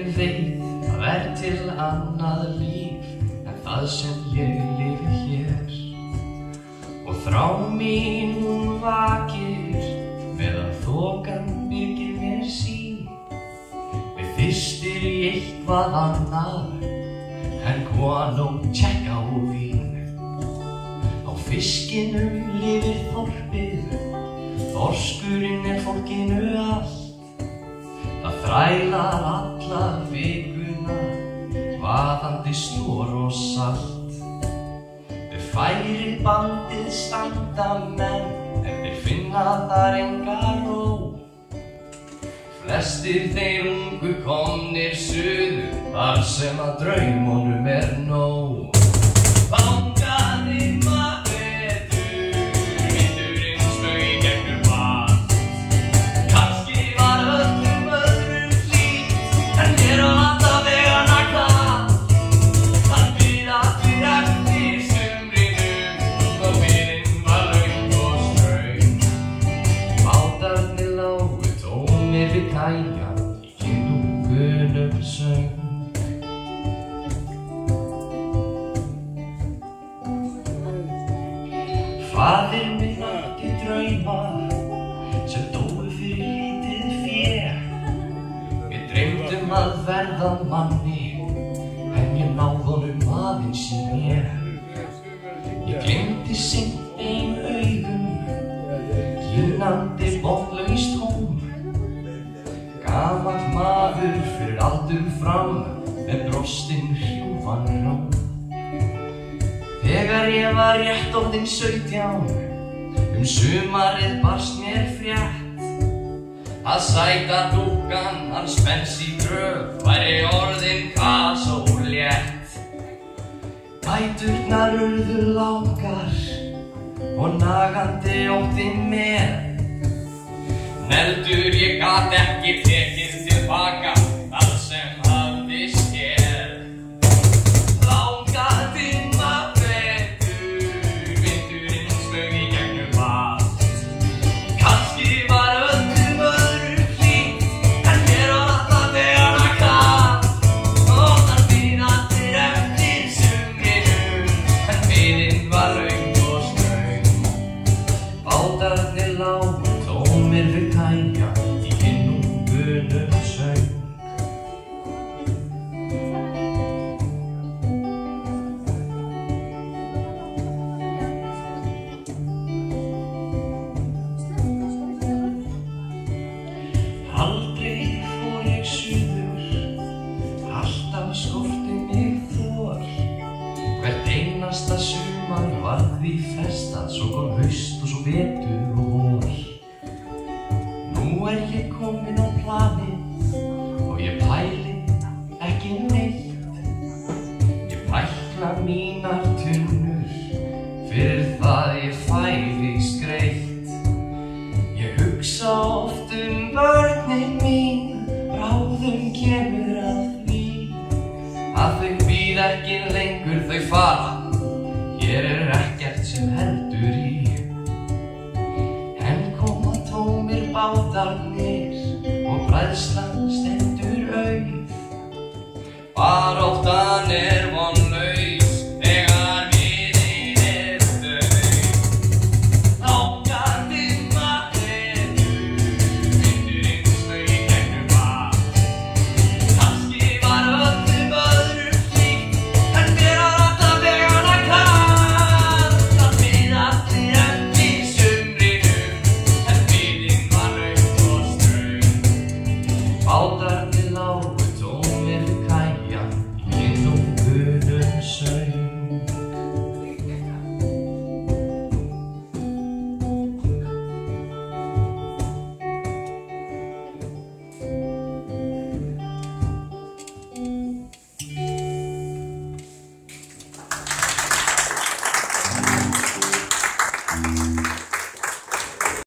ég veit að til annað líf en það sem ég lifi hér. Og þrá mín hún vakir meðan þokan byrgir mér sín. Við fyrstir í eitthvað annað en kvan og tjekka og vín. Á fiskinum lifir þorpið, þorskurinn fólkinu allt. Það þrælar alla vikuna, vaðandi slor og salt. Við færi bandið standa menn, en þeir finna þar enga ró. Flestir þeir ungu komnir suður, þar sem að draumunum nóg. Vangaði vetur, vindurinn spaug í gegnum allt. Kannski var öllum öðrum hlýtt, en mér var alla vegana kalt. Það bíð allir eftir sumrinum, og biðin var löng og ströng. Bátarnir lágu tómir við kajan, í kindungunum söng. Faðir minn átti drauma sem dóu fyrir lítið fé. Við dreymdum að verða manni, en ég náði honum aðeins í mér. Ég gleymdi seint ein augum, gínandi botnlaust tóm. Gamall maður fyrir aldur fram, með brostinn hrjúfan rám. Þegar ég var rétt orðinn 17, sumarið barst mér frétt að sæta dúkkan hans Bens í gröf væri orðin kas og létt. Dæturnar urðu langar og nagandi óttinn með. Neldur ég gat ekki tekið tilbaka það sem hafði skeð. Langaði vindurinn spaug í gegnum allt. Kannski var öllum öðrum hlýtt, en mér var alla vegana kalt. Og þar bíð allir eftir sumrinum, en biðin var löng og ströng. Bátarnir lágu tómir við kaja, í kindungunum söng. Aldrei fór ég suður, alltaf skorti mig þor. Hvert einasta sumar var því frestað, svo kom haust og svo vetur og vor. Nú ég kominn á planið og ég pæli ekki neitt. Ég pækla mínar tunnur, fyrir það ég fæðist greitt. Ég hugsa oft börnin mín, bráðum kemur að því að þau bíða ekki lengur, þau fara. Hér ekkert sem heldur í. En koma tómir bátarnir og bræðslan